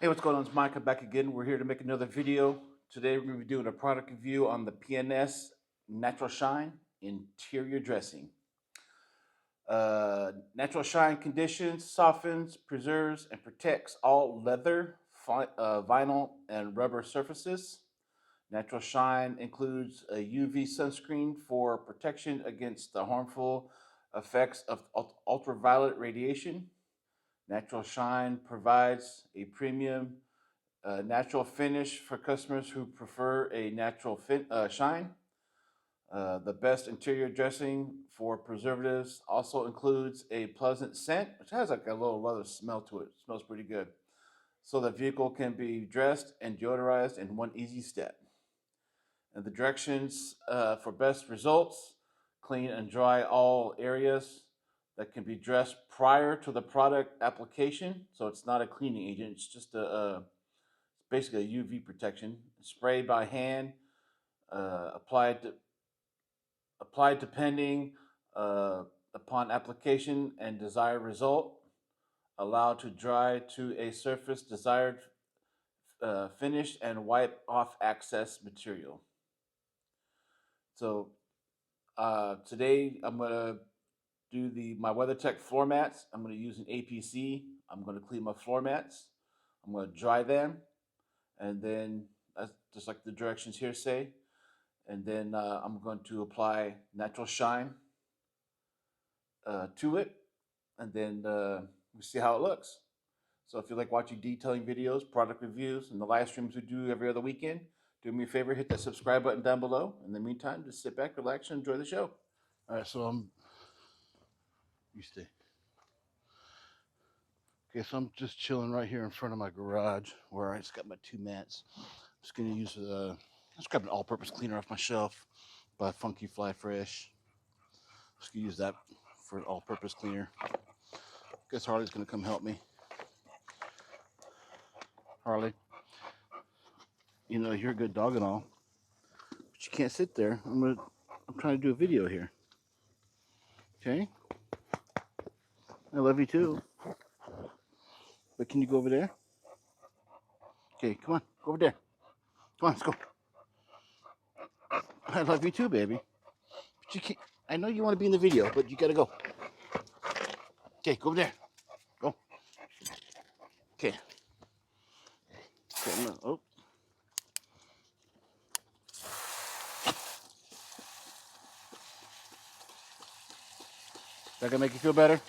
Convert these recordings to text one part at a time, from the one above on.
Hey, what's going on? It's Micah back again. We're here to make another video. Today we're going to be doing a product review on the PNS Natural Shine Interior Dressing. Natural Shine conditions, softens, preserves, and protects all leather, vinyl, and rubber surfaces. Natural Shine includes a UV sunscreen for protection against the harmful effects of ultraviolet radiation. Natural Shine provides a premium natural finish for customers who prefer a natural shine. The best interior dressing for preservatives also includes a pleasant scent, which has like a little leather smell to it. It smells pretty good. So the vehicle can be dressed and deodorized in one easy step. And the directions for best results: clean and dry all areas that can be dressed prior to the product application. So it's not a cleaning agent, it's just basically a UV protection. Sprayed by hand, applied depending upon application and desired result. Allowed to dry to a surface desired finish and wipe off excess material. So today I'm gonna do my WeatherTech floor mats. I'm gonna use an APC. I'm gonna clean my floor mats. I'm gonna dry them, and then just like the directions here say. And then I'm going to apply Natural Shine to it, and then we see how it looks. So if you like watching detailing videos, product reviews, and the live streams we do every other weekend, do me a favor, hit that subscribe button down below. In the meantime, just sit back, relax, and enjoy the show. All right, so I'm just chilling right here in front of my garage where I just got my two mats. I'm just gonna use just grab an all-purpose cleaner off my shelf by Funky Fly Fresh. Just gonna use that for an all-purpose cleaner. Guess Harley's gonna come help me. Harley, you know you're a good dog and all, but you can't sit there. I'm trying to do a video here. Okay? I love you too. But can you go over there? Okay, come on, go over there. Come on, let's go. I love you too, baby. But you can't. I know you want to be in the video, but you gotta go. Okay, go over there. Go. Okay. Okay, oh. That gonna make you feel better?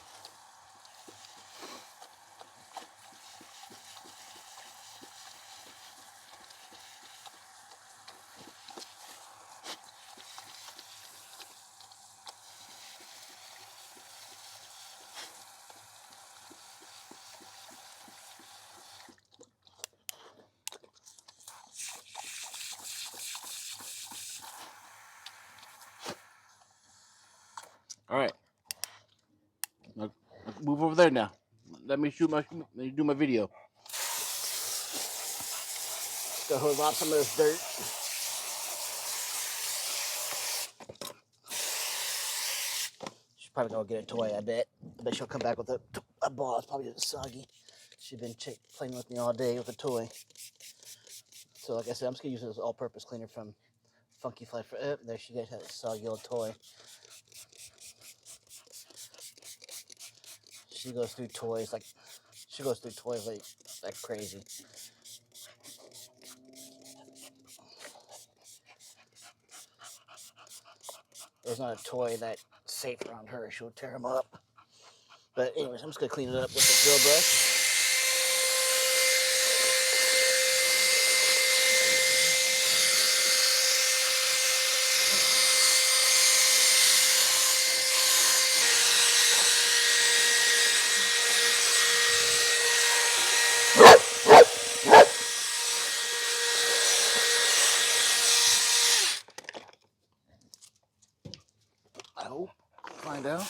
All right. Now, move over there now. Let me do my video. Gotta hold off some of this dirt. She's probably gonna get a toy, I bet. I bet she'll come back with a ball. It's probably soggy. She's been playing with me all day with a toy. So like I said, I'm just gonna use this all-purpose cleaner from Funky Fly. There she gets a soggy old toy. She goes through toys like crazy. There's not a toy that's safe around her. She'll tear them up. But anyways, I'm just gonna clean it up with a drill brush. I hope. Find out.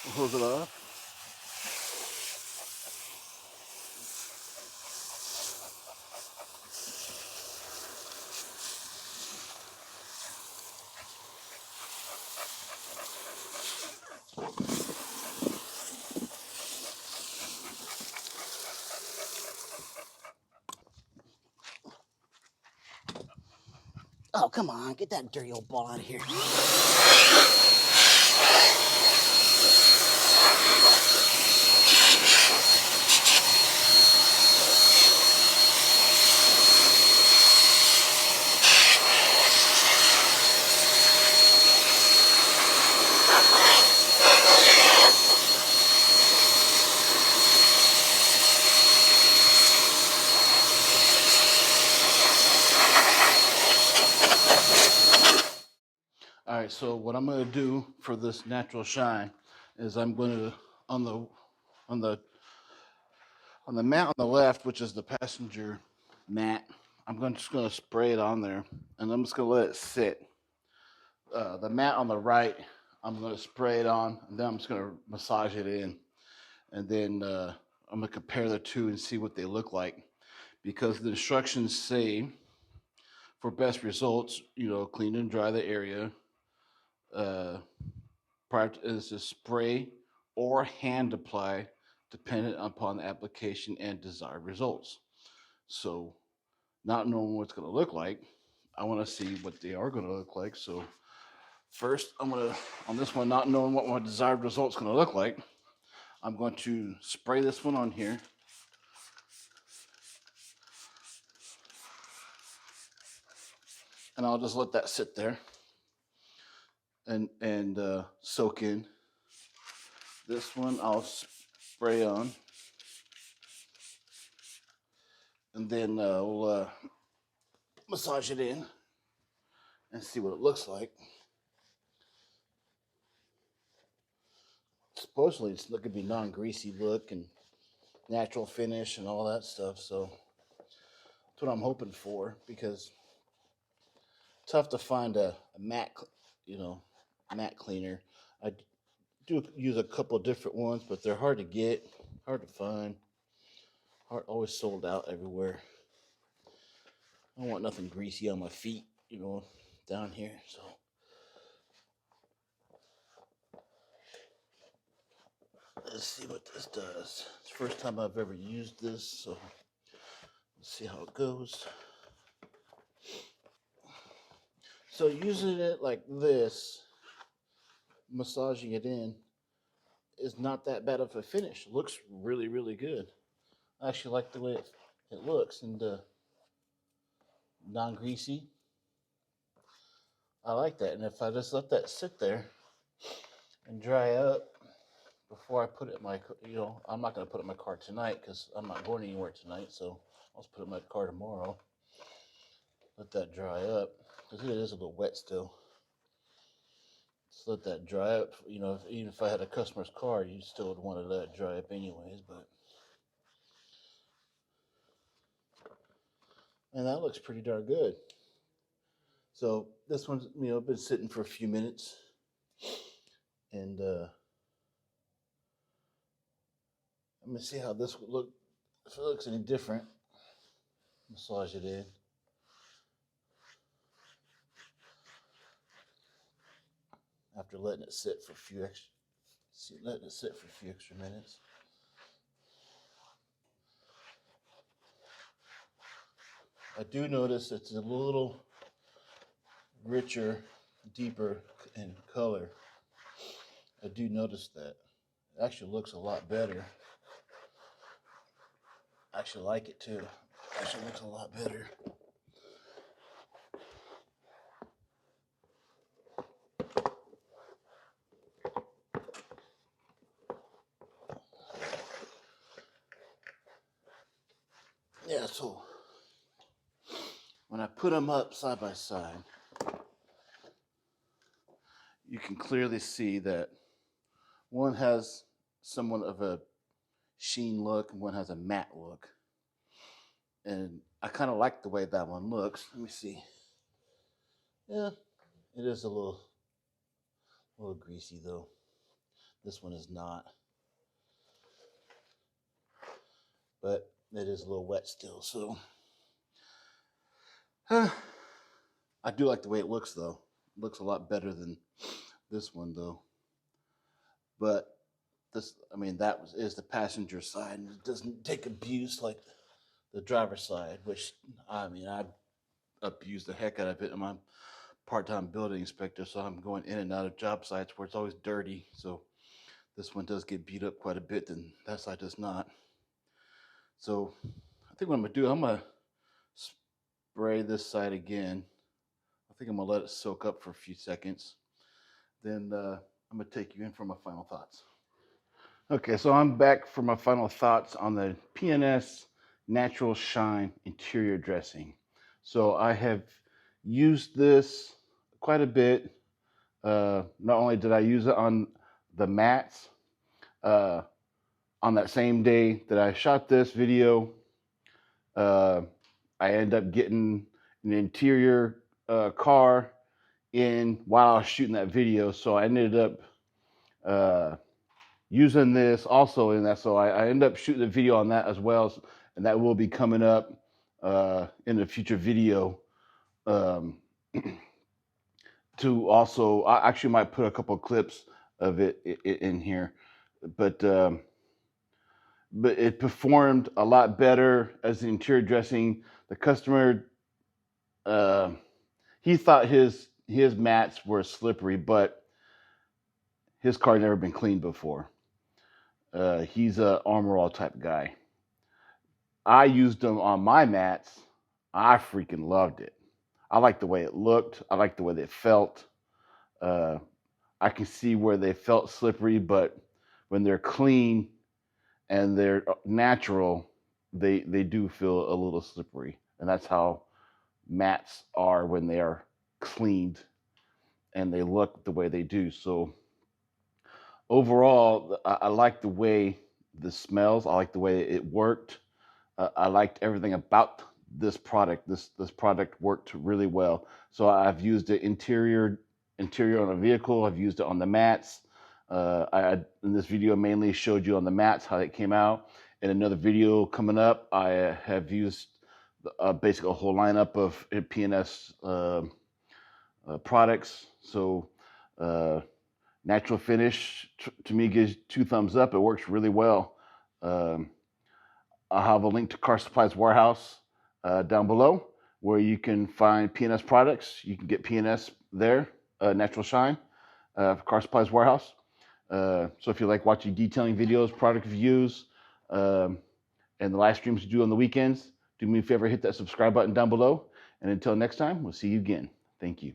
We'll close it off. Oh, come on, get that dirty old ball out of here. All right, so what I'm going to do for this natural shine is I'm going to on the mat on the left, which is the passenger mat, just going to spray it on there, and I'm just going to let it sit. The mat on the right, I'm going to spray it on, and then I'm just going to massage it in, and then I'm going to compare the two and see what they look like, because the instructions say for best results, clean and dry the area. Prior to is to spray or hand apply, dependent upon the application and desired results. So, not knowing what it's going to look like, I want to see what they are going to look like. So, first, I'm going to, on this one, not knowing what my desired result is going to look like, I'm going to spray this one on here. And I'll just let that sit there and soak in. This one I'll spray on. And then we'll massage it in and see what it looks like. Supposedly it's going to be non-greasy look and natural finish and all that stuff. So that's what I'm hoping for, because it's tough to find a matte, matte cleaner. I do use a couple of different ones, but they're hard to get, hard to find, always sold out everywhere. I don't want nothing greasy on my feet, down here. So let's see what this does. It's the first time I've ever used this, so let's see how it goes. So using it like this, massaging it in, is not that bad of a finish. It looks really, really good. I actually like the way it looks, and non-greasy. I like that. And if I just let that sit there and dry up before I put it in my, I'm not going to put it in my car tonight because I'm not going anywhere tonight. So I'll just put it in my car tomorrow. Let that dry up, because it is a little wet still. Just let that dry up. Even if I had a customer's car, you still would want to let it dry up anyways. And that looks pretty darn good. So this one's been sitting for a few minutes, and I'm gonna see how this would look. If it looks any different, massage it in. After letting it sit for a few extra minutes. I do notice it's a little richer, deeper in color. I do notice that. It actually looks a lot better. I actually like it too. It actually looks a lot better. Yeah, so when I put them up side by side, you can clearly see that one has somewhat of a sheen look and one has a matte look. And I kind of like the way that one looks. Let me see. Yeah, it is a little greasy though. This one is not. But it is a little wet still, so I do like the way it looks though. It looks a lot better than this one though. But that is the passenger side, and it doesn't take abuse like the driver's side, which I abuse the heck out of it. I'm a part-time building inspector, so I'm going in and out of job sites where it's always dirty. So this one does get beat up quite a bit, and that side does not. So I think what I'm gonna do, I'm gonna spray this side again. I think I'm gonna let it soak up for a few seconds. Then I'm gonna take you in for my final thoughts. Okay, so I'm back for my final thoughts on the PNS Natural Shine interior dressing. So I have used this quite a bit. Not only did I use it on the mats, uh, on that same day that I shot this video, I ended up getting an interior car in while I was shooting that video. So I ended up using this also in that. So I ended up shooting a video on that as well. And that will be coming up in a future video. To also, I actually might put a couple of clips of it in here, but it performed a lot better as the interior dressing. The customer, he thought his mats were slippery, but his car never been cleaned before. He's a Armor All type guy. I used them on my mats. I freaking loved it. I liked the way it looked. I liked the way they felt. I can see where they felt slippery, but when they're clean and they're natural, they do feel a little slippery. And that's how mats are when they are cleaned and they look the way they do. So overall, I like the way this smells. I like the way it worked. I liked everything about this product. This product worked really well. So I've used it interior on a vehicle. I've used it on the mats. In this video mainly showed you on the mats how it came out. In another video coming up, I have used basically a whole lineup of PNS products. So natural finish to me gives 2 thumbs up. It works really well. I'll have a link to Car Supply's warehouse down below where you can find PNS products. You can get PNS there, Natural Shine, Car Supply's warehouse. So if you like watching detailing videos, product reviews, and the live streams you do on the weekends, do me a favor, hit that subscribe button down below. And until next time, we'll see you again. Thank you.